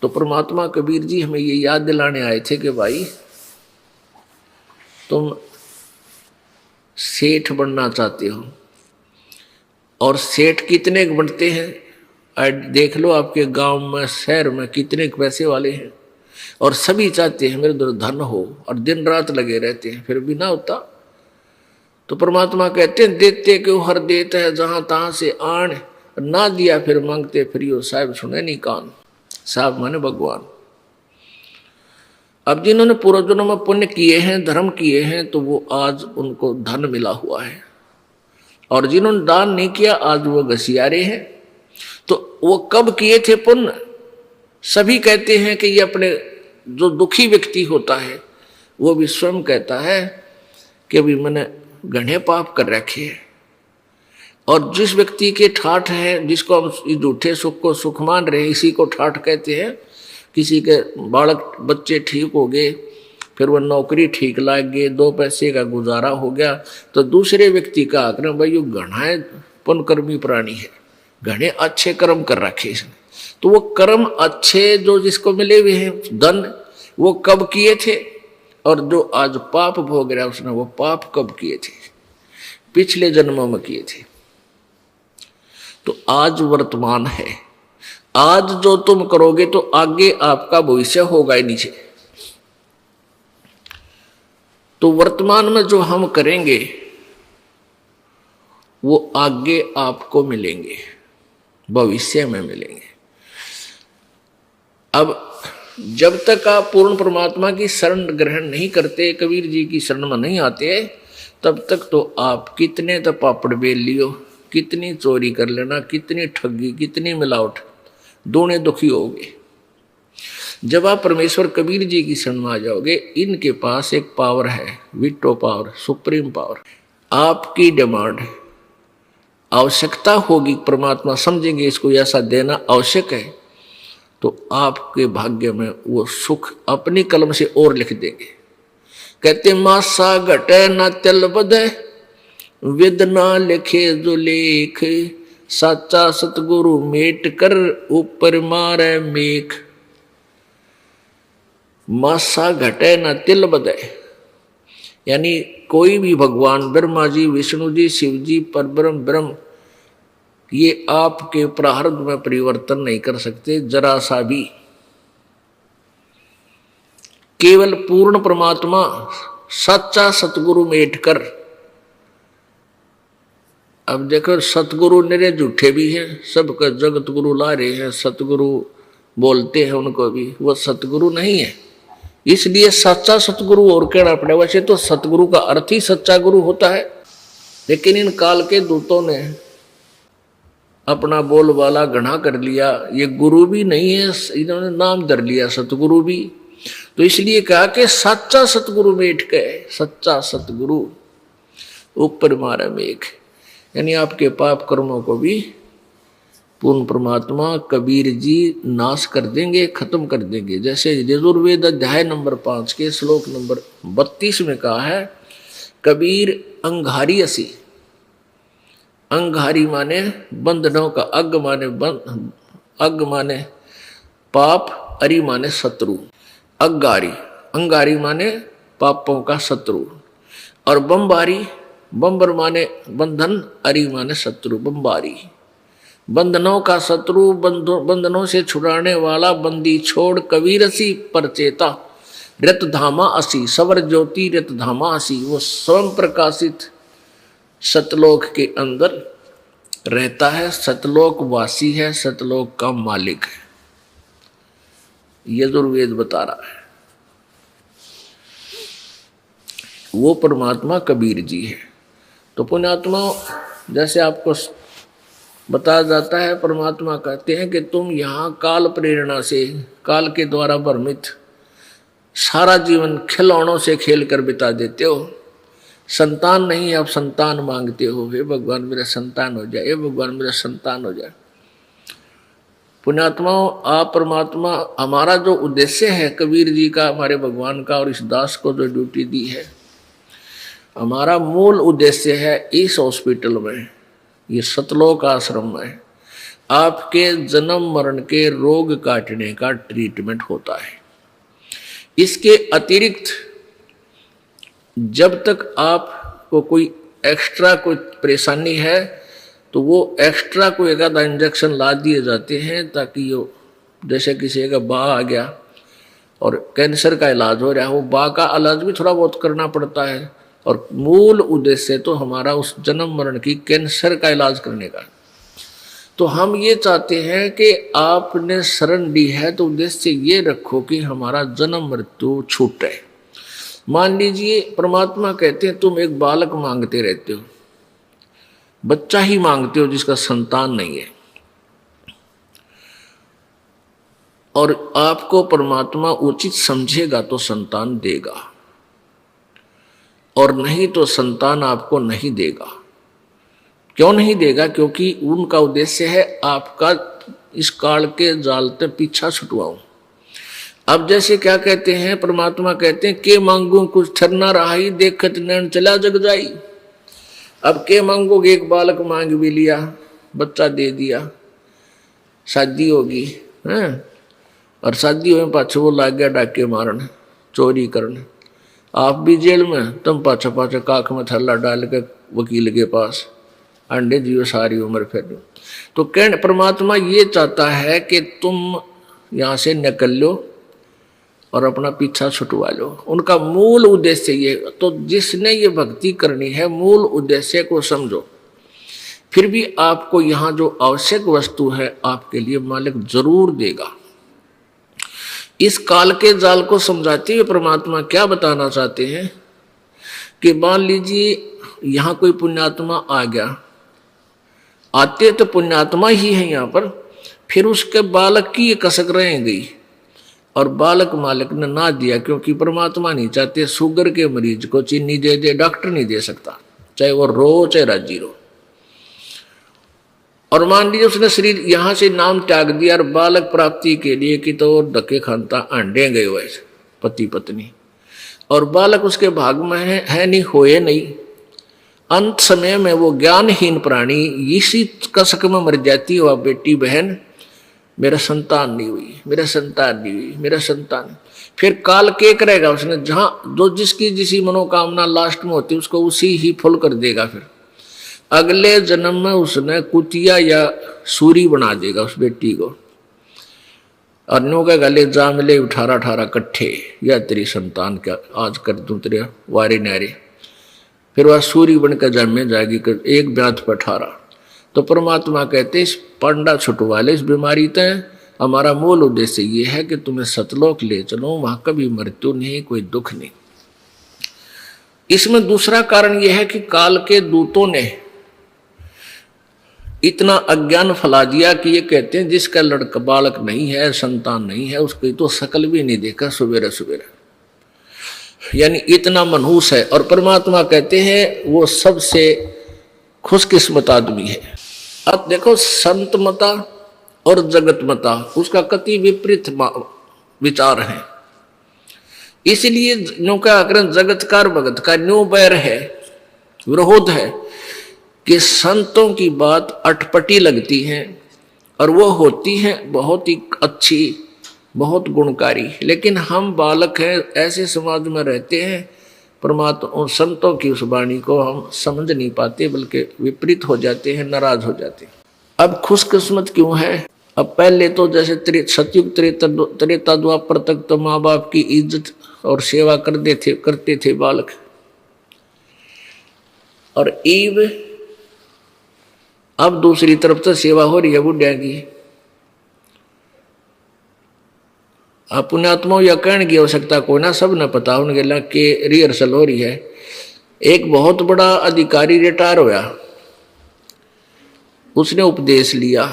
तो परमात्मा कबीर जी हमें ये याद दिलाने आए थे कि भाई तुम सेठ बनना चाहते हो, और सेठ कितने बनते हैं? देख लो आपके गांव में शहर में कितने पैसे वाले हैं, और सभी चाहते हैं मेरे अंदर धन हो, और दिन रात लगे रहते हैं, फिर भी ना होता। तो परमात्मा कहते हैं देते क्यों हर देता है जहां तहां से आन, ना दिया फिर मांगते फिर हो, साहब सुने नहीं कान। साहब माने भगवान। अब जिन्होंने पूर्वजन्म में पुण्य किए हैं, धर्म किए हैं, तो वो आज उनको धन मिला हुआ है, और जिन्होंने दान नहीं किया आज वो घसियारे हैं। तो वो कब किए थे पुण्य? सभी कहते हैं कि ये अपने जो दुखी व्यक्ति होता है वो भी स्वयं कहता है कि अभी मैंने घने पाप कर रखे हैं। और जिस व्यक्ति के ठाठ है, जिसको हम झूठे सुख को सुख मान रहे, इसी को ठाठ कहते हैं। किसी के बालक बच्चे ठीक हो गए, फिर वह नौकरी ठीक लाग गए, 2 पैसे का गुजारा हो गया, तो दूसरे व्यक्ति का आग्रह भाई ये घना पुण्यकर्मी प्राणी है, घने अच्छे कर्म कर रखे इसने। तो वो कर्म अच्छे जो जिसको मिले हुए हैं धन, वो कब किए थे? और जो आज पाप भोग रहा है उसने वो पाप कब किए थे? पिछले जन्मों में किए थे। तो आज वर्तमान है, आज जो तुम करोगे तो आगे आपका भविष्य होगा ही नीचे। तो वर्तमान में जो हम करेंगे वो आगे आपको मिलेंगे, भविष्य में मिलेंगे। अब जब तक आप पूर्ण परमात्मा की शरण ग्रहण नहीं करते, कबीर जी की शरण में नहीं आते, तब तक तो आप कितने तो पापड़ बेल लियो, कितनी चोरी कर लेना, कितनी ठगी, कितनी मिलावट, दोनों दुखी होगे। जब आप परमेश्वर कबीर जी की शरण में आ जाओगे, इनके पास एक पावर है, विटो पावर, सुप्रीम पावर। आपकी डिमांड आवश्यकता होगी, परमात्मा समझेंगे इसको ऐसा देना आवश्यक है, तो आपके भाग्य में वो सुख अपनी कलम से और लिख देंगे। कहते मासा घटे न तिल बधे, विद ना लिखे जो लेख, साचा सतगुरु मेट कर ऊपर मारे मेख। मासा घटे न तिल बधे, यानी कोई भी भगवान ब्रह्मा जी, विष्णु जी, शिव जी, परब्रह्म ब्रह्म, ये आपके प्रारब्ध में परिवर्तन नहीं कर सकते जरा सा भी। केवल पूर्ण परमात्मा सच्चा सतगुरु मेट कर। अब देखो सतगुरु निरे झूठे भी हैं, सबका जगत गुरु ला रहे हैं, सतगुरु बोलते हैं उनको भी, वो सतगुरु नहीं है। इसलिए सच्चा सतगुरु और कहना पड़े। वैसे तो सतगुरु का अर्थ ही सच्चा गुरु होता है, लेकिन इन काल के दूतों ने अपना बोलबाला घना कर लिया, ये गुरु भी नहीं है, इन्होंने नाम धर लिया सतगुरु भी। तो इसलिए कहा कि सच्चा सतगुरु मेट के, सच्चा सतगुरु ऊपर मारा मेघ, यानी आपके पाप कर्मों को भी पूर्ण परमात्मा कबीर जी नाश कर देंगे, खत्म कर देंगे। जैसे यजुर्वेद अध्याय नंबर 5 के श्लोक नंबर 32 में कहा है, कबीर अंगारी असी। अंगारी माने बंधनों का, अग माने बंध, अग माने पाप, अरि माने शत्रु। अंगारी, अंगारी माने पापों का शत्रु, और बम्बारी, बम्बर माने बंधन, अरि माने शत्रु, बम्बारी। बंधनों का शत्रु, बंधनों से छुड़ाने वाला, बंदी छोड़ कबीर असी परचेता, रत धामा असी, सवर ज्योति रत धामा असी। वो स्वयं प्रकाशित सतलोक के अंदर रहता है, सतलोक वासी है, सतलोक का मालिक है, यजुर्वेद बता रहा है। वो परमात्मा कबीर जी है। तो पुण्यात्मा, जैसे आपको बताया जाता है, परमात्मा कहते हैं कि तुम यहाँ काल प्रेरणा से, काल के द्वारा भ्रमित सारा जीवन खिलौनों से खेल कर बिता देते हो। संतान नहीं, आप संतान मांगते हो, हे भगवान मेरा संतान हो जाए, हे भगवान मेरा संतान हो जाए। पुण्यात्माओं, आप परमात्मा, हमारा जो उद्देश्य है कबीर जी का, हमारे भगवान का, और इस दास को जो ड्यूटी दी है, हमारा मूल उद्देश्य है इस हॉस्पिटल में, ये सतलोक आश्रम में आपके जन्म मरण के रोग काटने का ट्रीटमेंट होता है। इसके अतिरिक्त जब तक आपको कोई एक्स्ट्रा कोई परेशानी है तो वो एक्स्ट्रा कोई एक आधा इंजेक्शन ला दिए जाते हैं, ताकि ये जैसे किसी का बाह आ गया और कैंसर का इलाज हो रहा है, वो बाह का इलाज भी थोड़ा बहुत करना पड़ता है, और मूल उद्देश्य तो हमारा उस जन्म मरण की कैंसर का इलाज करने का। तो हम ये चाहते हैं कि आपने शरण ली है तो उद्देश्य ये रखो कि हमारा जन्म मृत्यु छूटे। मान लीजिए परमात्मा कहते हैं तुम एक बालक मांगते रहते हो, बच्चा ही मांगते हो जिसका संतान नहीं है, और आपको परमात्मा उचित समझेगा तो संतान देगा, और नहीं तो संतान आपको नहीं देगा। क्यों नहीं देगा? क्योंकि उनका उद्देश्य है आपका इस काल के जाल से पीछा छुटवाऊं। अब जैसे क्या कहते हैं, परमात्मा कहते हैं के मांगू कुछ ठरना रहा ही, देखत नैन चला जग जाई। अब के मांगोगे, एक बालक मांग भी लिया, बच्चा दे दिया, शादी होगी है, और शादी हुए पाछे वो लाग गया डाके मारन, चोरी करने, आप भी जेल में, तुम पाछा पाछा काख में थल्ला डाल के वकील के पास अंडे जियो सारी उम्र फिर। तो कह परमात्मा ये चाहता है कि तुम यहाँ से निकल लो और अपना पीछा छुटवा लो। उनका मूल उद्देश्य ये। तो जिसने ये भक्ति करनी है, मूल उद्देश्य को समझो, फिर भी आपको यहाँ जो आवश्यक वस्तु है आपके लिए मालिक जरूर देगा। इस काल के जाल को समझाते हुए परमात्मा क्या बताना चाहते हैं कि मान लीजिए यहाँ कोई पुण्यात्मा आ गया, आते तो पुण्यात्मा ही है यहाँ पर, फिर उसके बालक की ये कसक रह गई और बालक मालिक ने ना दिया, क्योंकि परमात्मा नहीं चाहते शुगर के मरीज को चीनी दे दे, डॉक्टर नहीं दे सकता, चाहे वो रो चाहे राजी रो। और मान लीजिए उसने शरीर यहां से नाम त्याग दिया और बालक प्राप्ति के लिए कि तो और धक्के खानता अंडे गए हुए पति पत्नी, और बालक उसके भाग में है नहीं, होए नहीं। अंत समय में वो ज्ञानहीन प्राणी इसी कसक में मर जाती है, वह बेटी बहन मेरा संतान नहीं हुई, मेरा संतान नहीं हुई, मेरा संतान। फिर काल के करेगा, उसने जहां जो जिसकी जिसी मनोकामना लास्ट में होती उसको उसी ही फुल कर देगा। फिर अगले जन्म में उसने कुतिया या सूरी बना देगा उस बेटी को, और नो का गले जा मिले 18-18 कट्ठे, या तेरी संतान क्या आज कर दूं तेरे वारे नारे। फिर वह सूरी बनकर जन्मे जाएगी, एक ब्यात पर 18। तो परमात्मा कहते इस पंडा छुटवा ले इस बीमारी तय। हमारा मूल उद्देश्य ये है कि तुम्हें सतलोक ले चलो, वहां कभी मृत्यु नहीं, कोई दुख नहीं। इसमें दूसरा कारण यह है कि काल के दूतों ने इतना अज्ञान फैला दिया कि ये कहते हैं जिसका लड़का बालक नहीं है, संतान नहीं है, उसकी तो शकल भी नहीं देखा सवेरे सवेरे, यानी इतना मनहूस है। और परमात्मा कहते हैं वो सबसे खुशकिस्मत आदमी है। अब देखो संत मता और जगत मता उसका कति विपरीत विचार है, इसलिए न्यू का जगत का भगत का न्यू बैर है, विरोध है कि संतों की बात अटपटी लगती है और वो होती है बहुत ही अच्छी, बहुत गुणकारी, लेकिन हम बालक हैं, ऐसे समाज में रहते हैं, परमात्मा और संतों की उस वाणी को हम समझ नहीं पाते, बल्कि विपरीत हो जाते हैं, नाराज हो जाते हैं। अब खुशकिस्मत क्यों है? अब पहले तो जैसे सतयुग त्रेता द्वापर तक तो माँ बाप की इज्जत और सेवा करते थे बालक, और ईव अब दूसरी तरफ से सेवा हो रही है बुढ़िया की। अब पुण्यात्माओं या कहने की आवश्यकता कोई ना, सब न पता उनके लग के रिहर्सल हो रही है। एक बहुत बड़ा अधिकारी रिटायर होया, उसने उपदेश लिया,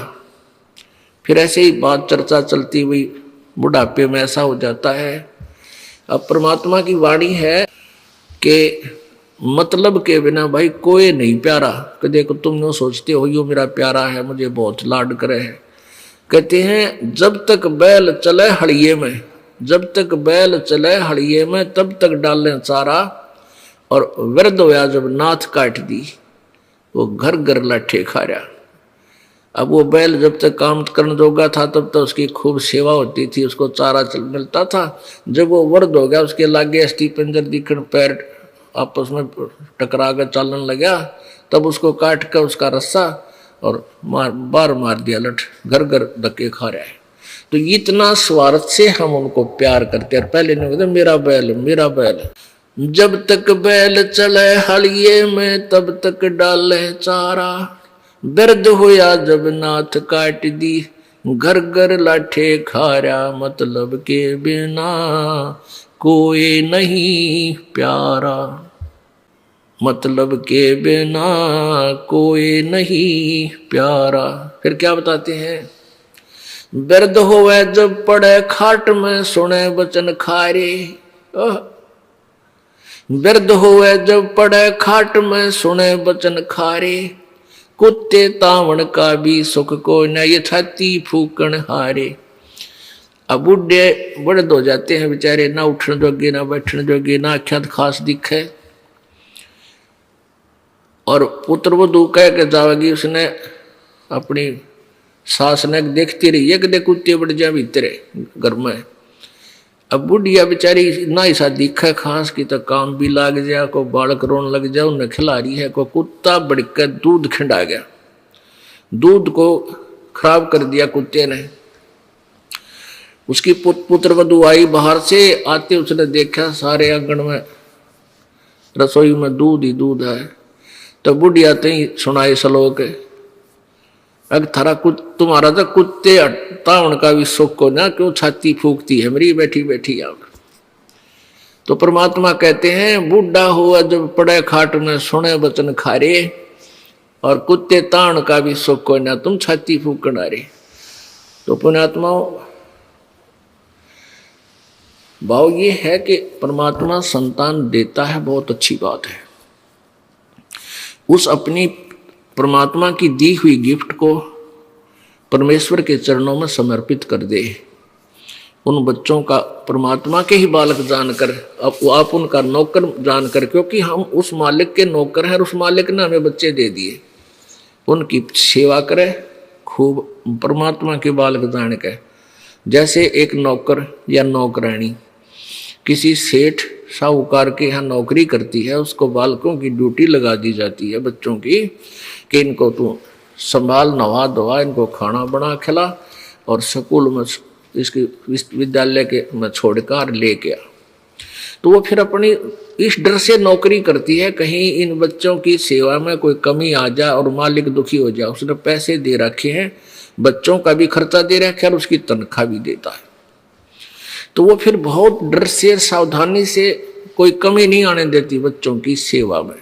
फिर ऐसे ही बात चर्चा चलती हुई बुढ़ापे में ऐसा हो जाता है। अब परमात्मा की वाणी है कि मतलब के बिना भाई कोई नहीं प्यारा, कि देखो तुम सोचते हो यो मेरा प्यारा है, मुझे बहुत लाड करे है। कहते हैं जब तक बैल चले हड़िये में, जब तक बैल चले हड़िये में तब तक डालें चारा, और वृद्ध होया जब नाथ काट दी वो घर घर लाठे खा रहा। अब वो बैल जब तक काम करने जोगा था तब तक उसकी खूब सेवा होती थी, उसको चारा मिलता था। जब वो वर्द हो गया, उसके लागे अस्थि पंजर दिखण, पैर आपस में टकरा कर चलने लगा, तब उसको काट कर उसका रस्सा और मार दिया लठ, घर घर धक्के खा रहा है। तो इतना स्वार्थ से हम उनको प्यार करते हैं। पहले नहीं कहते मेरा बैल मेरा बैल। जब तक बैल चले हलिये में तब तक डाले चारा, दर्द होया जब नाथ काट दी, घर घर लाठे खारा, मतलब के बिना कोई नहीं प्यारा, मतलब के बिना कोई नहीं प्यारा। फिर क्या बताते हैं, दर्द होवे जब पड़े खाट में, सुने वचन खारे। दर्द होवे जब पड़े खाट में, सुने वचन खारे, कुत्ते तावण का भी सुख को न, ये छाती फूकण हारे। अब बुढ़े बड़े हो जाते हैं बेचारे, ना उठने जोगे ना बैठने जोगे, ना अख्यात खास दिखे, और पुत्र वधू कह के जावेगी, उसने अपनी सास ने देखती रही है कि देख कुत्ते बढ़ जा भीतर घर में। अब बुढ़िया बेचारी ना ऐसा दिखा खास की, तो काम भी लाग जा, को बालक रोन लग जा, उन्हें खिला रही है, को कुत्ता बढ़कर दूध खिंडा गया, दूध को खराब कर दिया कुत्ते ने। उसकी पुत्र वधू आई बाहर से, आते उसने देखा सारे आंगन में रसोई में दूध ही दूध है। तो बुढ़िया तई सुनाए श्लोक, अग थारा तुम्हारा तो कुत्ते तावण का भी सुख को ना, क्यों छाती फूकती है मेरी बैठी बैठी आग। तो परमात्मा कहते हैं बूढ़ा हुआ जब पड़े खाट में, सुने वचन खारे, और कुत्ते तावण का भी सुख को ना, तुम छाती फूकना रे। तो पुण्यात्माओं, भाव ये है कि परमात्मा संतान देता है, बहुत अच्छी बात है। उस अपनी परमात्मा की दी हुई गिफ्ट को परमेश्वर के चरणों में समर्पित कर दे। उन बच्चों का परमात्मा के ही बालक जानकर, आप उनका नौकर जानकर, क्योंकि हम उस मालिक के नौकर हैं और उस मालिक ने हमें बच्चे दे दिए, उनकी सेवा करें खूब परमात्मा के बालक जान के। जैसे एक नौकर या नौकरानी किसी सेठ साहूकार के यहाँ नौकरी करती है, उसको बालकों की ड्यूटी लगा दी जाती है बच्चों की, कि इनको तू संभाल, नवा धोवा, इनको खाना बना खिला, और स्कूल में इसके विश्वविद्यालय के में छोड़कर लेके आ। तो वो फिर अपनी इस डर से नौकरी करती है, कहीं इन बच्चों की सेवा में कोई कमी आ जाए और मालिक दुखी हो जाए। उसने पैसे दे रखे हैं, बच्चों का भी खर्चा दे रखा है और उसकी तनख्वाह भी देता है। तो वो फिर बहुत डर से सावधानी से कोई कमी नहीं आने देती बच्चों की सेवा में।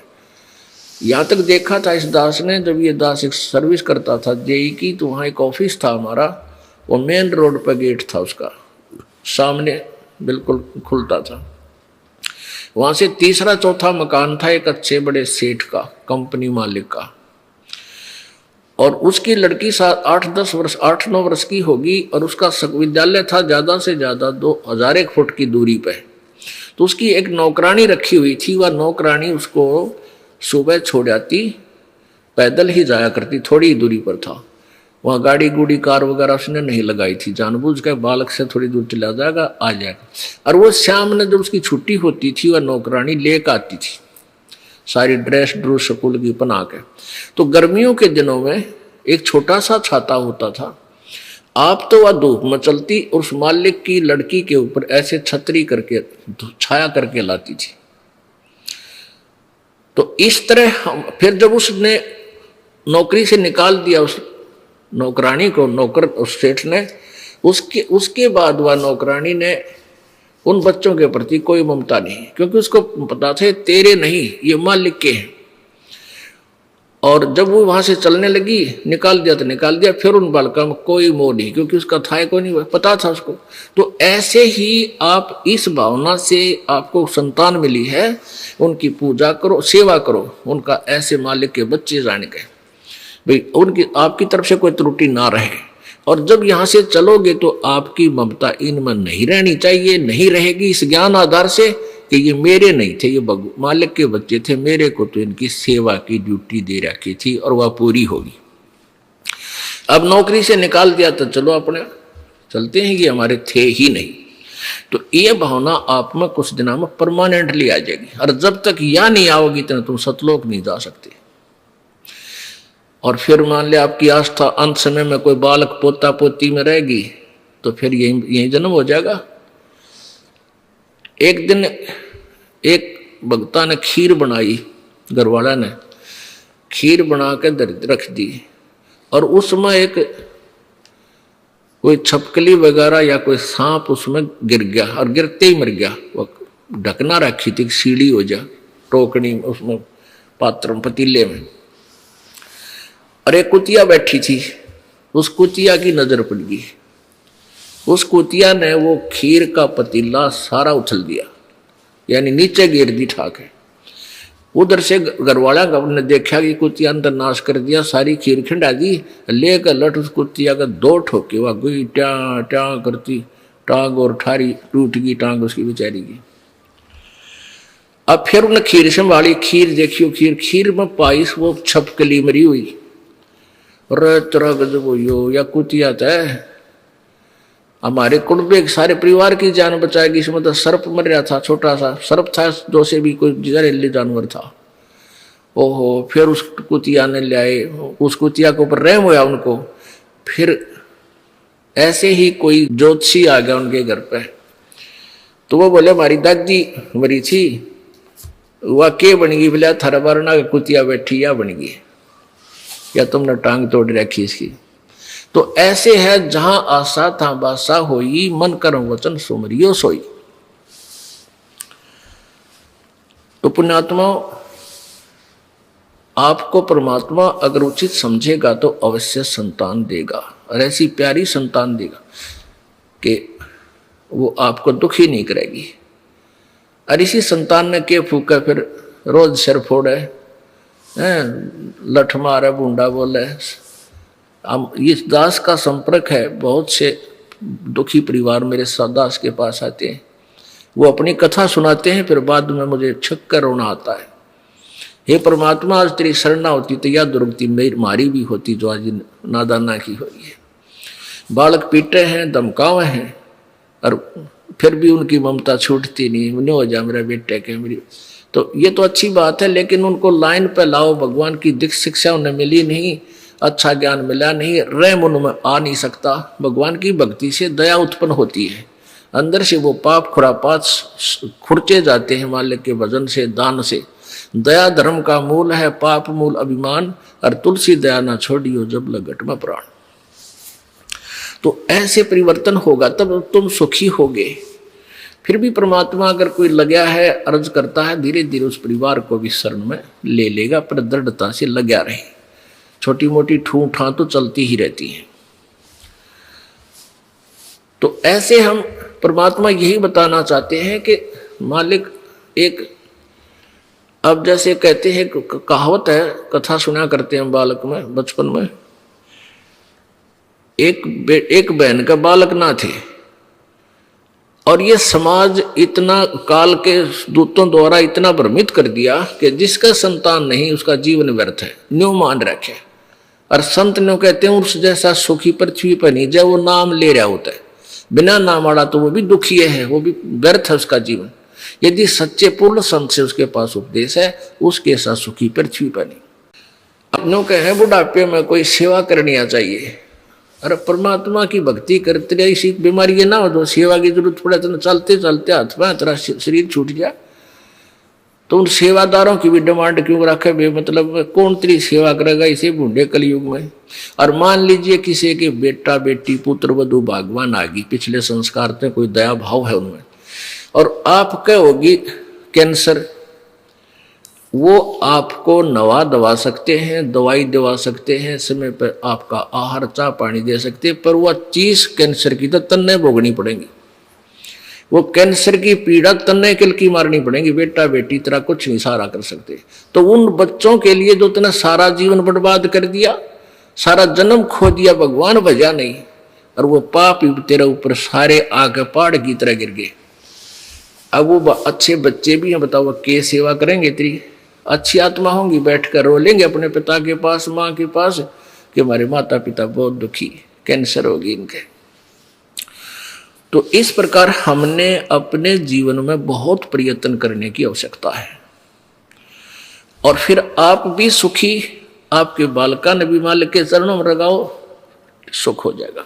यहाँ तक देखा था इस दास ने, जब ये दास एक सर्विस करता था जेई की, तो वहाँ एक ऑफिस था हमारा, वो मेन रोड पर गेट था उसका, सामने बिल्कुल खुलता था। वहाँ से तीसरा चौथा मकान था एक अच्छे बड़े सेठ का, कंपनी मालिक का, और उसकी लड़की 8-9 वर्ष की होगी, और उसका विद्यालय था ज़्यादा से ज़्यादा 2000 फुट की दूरी पे। तो उसकी एक नौकरानी रखी हुई थी, वह नौकरानी उसको सुबह छोड़ जाती, पैदल ही जाया करती, थोड़ी ही दूरी पर था। वहाँ गाड़ी गुड़ी कार वगैरह उसने नहीं लगाई थी, जानबूझ के बालक से थोड़ी दूर चला जाएगा आ जाएगा। और वो शाम में जब उसकी छुट्टी होती थी, वह नौकरानी लेकर आती थी सारी ड्रेस ड्रूस स्कूल की बना के। तो गर्मियों के दिनों में एक छोटा सा छाता होता था, आप तो वह धूप में चलती, और उस मालिक की लड़की के ऊपर ऐसे छतरी करके छाया करके लाती थी। तो इस तरह फिर जब उसने नौकरी से निकाल दिया उस नौकरानी को, नौकर उस सेठ ने, उसके बाद वह नौकरानी ने उन बच्चों के प्रति कोई ममता नहीं, क्योंकि उसको पता था तेरे नहीं, ये मालिक के हैं। और जब वो वहां से चलने लगी, निकाल दिया तो निकाल दिया, फिर उन बालकों में कोई मोह नहीं, क्योंकि उसका था कोई नहीं, पता था उसको। तो ऐसे ही आप इस भावना से आपको संतान मिली है, उनकी पूजा करो, सेवा करो, उनका ऐसे मालिक के बच्चे जाने के भाई, उनकी आपकी तरफ से कोई त्रुटि ना रहे। और जब यहाँ से चलोगे तो आपकी ममता इनमें नहीं रहनी चाहिए, नहीं रहेगी इस ज्ञान आधार से कि ये मेरे नहीं थे, ये मालिक के बच्चे थे, मेरे को तो इनकी सेवा की ड्यूटी दे रखी थी और वह पूरी होगी। अब नौकरी से निकाल दिया तो चलो अपने चलते हैं, ये हमारे थे ही नहीं। तो ये भावना आप में कुछ दिनों में परमानेंटली आ जाएगी, और जब तक यह नहीं आओगी तो तुम सतलोक नहीं जा सकते। और फिर मान लिया आपकी आस्था अंत समय में कोई बालक पोता पोती में रहेगी तो फिर यही जन्म हो जाएगा। एक दिन एक भक्ता ने खीर बनाई, घरवाला ने खीर बना के रख दी, और उसमें एक कोई छपकली वगैरह या कोई सांप उसमें गिर गया, और गिरते ही मर गया। वो ढकना रखी थी सीढ़ी हो जा टोकनी उसमें पात्र पतीले में, और एक कुतिया बैठी थी। उस कुतिया की नजर पड़ गई, उस कुतिया ने वो खीर का पतीला सारा उछल दिया, यानी नीचे गिर दी ठाक है। उधर से घरवाला ने देखा कि कुतिया अंदर नाश कर दिया, सारी खीर खिंडा दी, लेकर लट उस कुतिया का 2 ठोके, वह गई ट्या ट्या करती, टांग और ठारी टूट गई टांग उसकी बेचारी की। अब फिर उन्हें खीर संभाली, खीर देखियो, खीर में पाइस वो छपकली मरी हुई। तरह गजब हो या कुतिया तय हमारे कुटुंब सारे परिवार की जान बचाएगी। इसमें तो सर्प मर रहा था, छोटा सा सर्प था, जो से भी कोई जहरीले जानवर था। ओहो, फिर उस कुतिया ने ले आए, उस कुतिया के ऊपर रहम हुआ उनको। फिर ऐसे ही कोई ज्योतिषी आ गया उनके घर पे, तो वो बोले हमारी दादी मरी थी, वह के बन गई? बोले थारा वरना कुतिया बैठी या बन गई, या तुमने टांग तोड़ रखी इसकी। तो ऐसे है, जहां आशा था बासा होई, मन कर्म वचन सुमरियो सोई। तो पुण्यात्मा, आपको परमात्मा अगर उचित समझेगा तो अवश्य संतान देगा, और ऐसी प्यारी संतान देगा कि वो आपको दुखी नहीं करेगी। और इसी संतान ने के फूका फिर रोज सिर फोड़े, लठ मारे, बूंडा बोले। इस दास का संपर्क है, बहुत से दुखी परिवार मेरे दास के पास आते हैं, वो अपनी कथा सुनाते हैं, फिर बाद में मुझे छक्कर रोना आता है। हे परमात्मा, आज तेरी शरणा होती तो यह दुर्गति मेरी मारी भी होती जो आज नादाना की हुई है। बालक पीटे हैं, धमकावे हैं, और फिर भी उनकी ममता छूटती नहीं, उन्हें हो जा मेरा बेटे के मेरी। तो ये तो अच्छी बात है, लेकिन उनको लाइन पे लाओ। भगवान की दिख शिक्षा उन्हें मिली नहीं, अच्छा ज्ञान मिला नहीं, रहम उनमें आ नहीं सकता। भगवान की भक्ति से दया उत्पन्न होती है, अंदर से वो पाप खुरापात खुरचे जाते हैं मालिक के भजन से, दान से। दया धर्म का मूल है, पाप मूल अभिमान, और तुलसी दया ना छोड़ियो जब लगट में प्राण। तो ऐसे परिवर्तन होगा तब तुम सुखी होगे। फिर भी परमात्मा अगर कोई लगा है, अर्ज करता है, धीरे धीरे उस परिवार को भी शरण में ले लेगा, पर दृढ़ता से लगा रहे। छोटी मोटी ठू ठा तो चलती ही रहती है। तो ऐसे हम परमात्मा यही बताना चाहते हैं कि मालिक एक, अब जैसे कहते हैं, कहावत है, कथा सुना करते हैं बालक में, बचपन में, एक बहन का बालक ना थे, और ये समाज इतना काल के दूतों द्वारा इतना भ्रमित कर दिया कि जिसका संतान नहीं उसका जीवन व्यर्थ है, न्यू मान रखे। और संत न्यू कहते हैं, उस जैसा सुखी पृथ्वी पर नहीं, जब वो नाम ले रहा होता है, बिना नाम वाला तो वो भी दुखी है, वो भी व्यर्थ है उसका जीवन। यदि सच्चे पूर्ण संत से उसके पास उपदेश है, उसके साथ सुखी पृथ्वी पर नहीं। अपनों के हैं बुढ़ापे में कोई सेवा करनी आ चाहिए, अरे परमात्मा की भक्ति करते रहे, इसी बीमारी ये ना हो तो सेवा की जरूरत पड़े तो चलते चलते हाथ में तेरा शरीर छूट गया। तो उन सेवादारों की भी डिमांड क्यों रखे बे, मतलब कौन तेरी सेवा करेगा इसे बूढ़े कलयुग में। और मान लीजिए किसी के बेटा बेटी पुत्र वधु भागवान आ गई, पिछले संस्कार में कोई दया भाव है उनमें, और आप कहोगी कैंसर, वो आपको नवा दवा सकते हैं, दवाई दवा सकते हैं, समय पर आपका आहार चाह पानी दे सकते हैं, पर वह चीज कैंसर की तो तन्ने भोगनी पड़ेगी। वो कैंसर की पीड़ा तन्ने किल की मारनी पड़ेगी, बेटा बेटी तरह कुछ नहीं सहारा कर सकते। तो उन बच्चों के लिए जो तुमने सारा जीवन बर्बाद कर दिया, सारा जन्म खो दिया, भगवान भजा नहीं, और वो पाप तेरे ऊपर सारे आके पहाड़ की तरह गिर गए। अब वो अच्छे बच्चे भी हैं, बताओ के सेवा करेंगे तेरी? अच्छी आत्मा होंगी, बैठ कर रो लेंगे अपने पिता के पास, माँ के पास, कि हमारे माता पिता बहुत दुखी, कैंसर होगी इनके। तो इस प्रकार हमने अपने जीवन में बहुत प्रयत्न करने की आवश्यकता है, और फिर आप भी सुखी, आपके बालका ने भी मालिक के चरणों में लगाओ, सुख हो जाएगा।